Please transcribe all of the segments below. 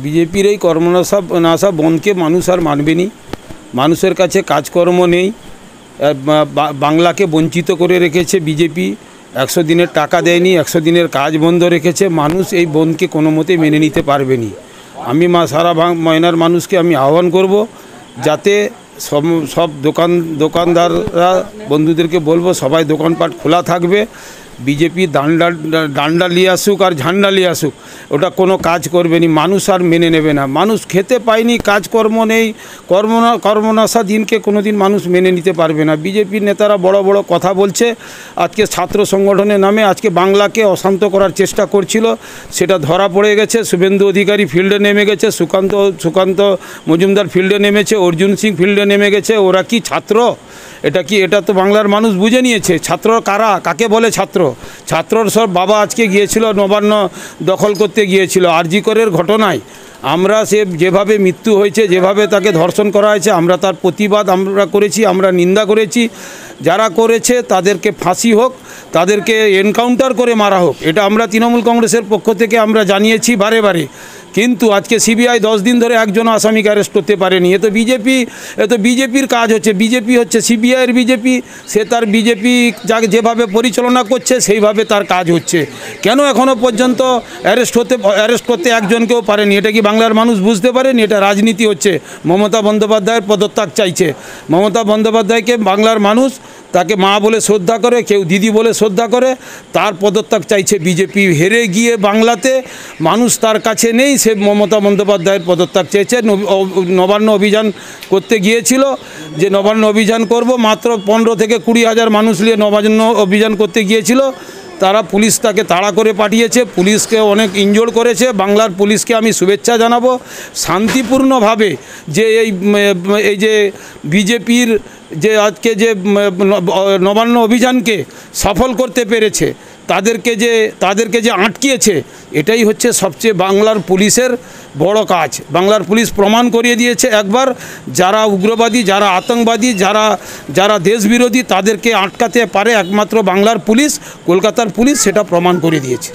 বিজেপির এই কর্মনাশা বন্ধকে মানুষ আর মানবেনি। মানুষের কাছে কাজকর্ম নেই, বাংলাকে বঞ্চিত করে রেখেছে বিজেপি। 100 দিনের টাকা দেয়নি, 100 দিনের কাজ বন্ধ রেখেছে। মানুষ এই বন্ধকে কোনো মতেই মেনে নিতে পারবেনি। আমি সারা ময়নার মানুষকে আমি আহ্বান করব, যাতে সব দোকানদাররা বন্ধুদেরকে বলবো সবাই দোকানপাট খোলা থাকবে। বিজেপি ডান্ডা নিয়ে আসুক আর ঝান্ডা নিয়ে আসুক, ওটা কোনো কাজ করবে না, মানুষ আর মেনে নেবে না। মানুষ খেতে পায়নি, কাজকর্ম নেই, কর্মনাশা দিনকে কোনো দিন মানুষ মেনে নিতে পারবে না। বিজেপির নেতারা বড় বড় কথা বলছে। আজকে ছাত্র সংগঠনের নামে আজকে বাংলাকে অশান্ত করার চেষ্টা করছিল, সেটা ধরা পড়ে গেছে। শুভেন্দু অধিকারী ফিল্ডে নেমে গেছে, সুকান্ত মজুমদার ফিল্ডে নেমেছে, অর্জুন সিং ফিল্ডে নেমে গেছে। ওরা কি ছাত্র? এটা তো বাংলার মানুষ বুঝে নিয়েছে। ছাত্র কারা, কাকে বলে ছাত্র? ছাত্রর সব বাবা আজকে গিয়েছিল নবান্ন দখল করতে গিয়েছিল আরজি করের ঘটনায়। আমরা যেভাবে মৃত্যু হয়েছে, যেভাবে তাকে ধর্ষণ করা হয়েছে, আমরা তার প্রতিবাদ আমরা করেছি, আমরা নিন্দা করেছি। যারা করেছে তাদেরকে ফাঁসি হোক, তাদেরকে এনকাউন্টার করে মারা হোক, এটা আমরা তৃণমূল কংগ্রেসের পক্ষ থেকে আমরা জানিয়েছি বারে বারে। কিন্তু আজকে সিবিআই 10 দিন ধরে একজন আসামিকে অ্যারেস্ট করতে পারেনি। এ তো বিজেপির কাজ হচ্ছে। বিজেপি হচ্ছে সিবিআইয়ের বিজেপি, সে তার বিজেপি যাকে যেভাবে পরিচালনা করছে সেইভাবে তার কাজ হচ্ছে। কেন এখনও পর্যন্ত অ্যারেস্ট করতে একজনকেও পারেনি? এটা কি বাংলার মানুষ বুঝতে পারেনি? এটা রাজনীতি হচ্ছে। মমতা বন্দ্যোপাধ্যায়ের পদত্যাগ চাইছে। মমতা বন্দ্যোপাধ্যায়কে বাংলার মানুষ তাকে মা বলে শ্রদ্ধা করে, কেউ দিদি বলে শ্রদ্ধা করে, তার পদত্যাগ চাইছে বিজেপি। হেরে গিয়ে বাংলাতে মানুষ তার কাছে নেই, সে মমতা বন্দ্যোপাধ্যায়ের পদত্যাগ চেয়েছে। নবান্ন অভিযান করতে গিয়েছিল, যে নবান্ন অভিযান করব, মাত্র 15 থেকে 20 হাজার মানুষ নিয়ে নবান্ন অভিযান করতে গিয়েছিল। তারা পুলিশ তাকে তাড়া করে পাঠিয়েছে, পুলিশকে অনেক ইনজোর করেছে। বাংলার পুলিশকে আমি শুভেচ্ছা জানাবো, শান্তিপূর্ণভাবে যে এই যে বিজেপির যে আজকে যে নবান্ন অভিযানকে সফল করতে পেরেছে, তাদেরকে যে আটকিয়েছে, এটাই হচ্ছে সবচেয়ে বাংলার পুলিশের বড় কাজ। বাংলার পুলিশ প্রমাণ করিয়ে দিয়েছে একবার, যারা উগ্রবাদী, যারা আতঙ্কবাদী, যারা দেশবিরোধী, তাদেরকে আটকাতে পারে একমাত্র বাংলার পুলিশ, কলকাতার পুলিশ সেটা প্রমাণ করে দিয়েছে।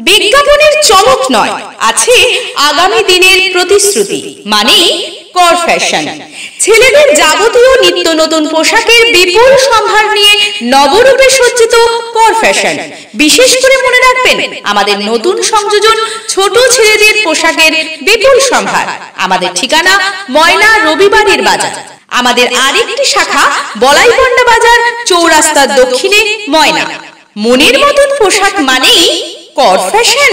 বিজ্ঞাপনের চমক নয়, আছে আগামী দিনের প্রতিশ্রুতি, মানে কর ফ্যাশন। ছেলেদের যাবতীয় নিত্য নতুন পোশাকের বিপুল সম্ভার নিয়ে নবরূপে সজ্জিত কর ফ্যাশন। বিশেষ করে মনে রাখবেন, আমাদের নতুন সংযোজন ছোট ছেলেদের পোশাকের বিপুল সম্ভার। আমাদের ঠিকানা ময়না রবিবারের বাজার। আমাদের আরেকটি শাখা বলাইপন্ডা বাজার, চৌরাস্তার দক্ষিণে, ময়না। মনের মতন পোশাক মানেই কর ফ্যাশন।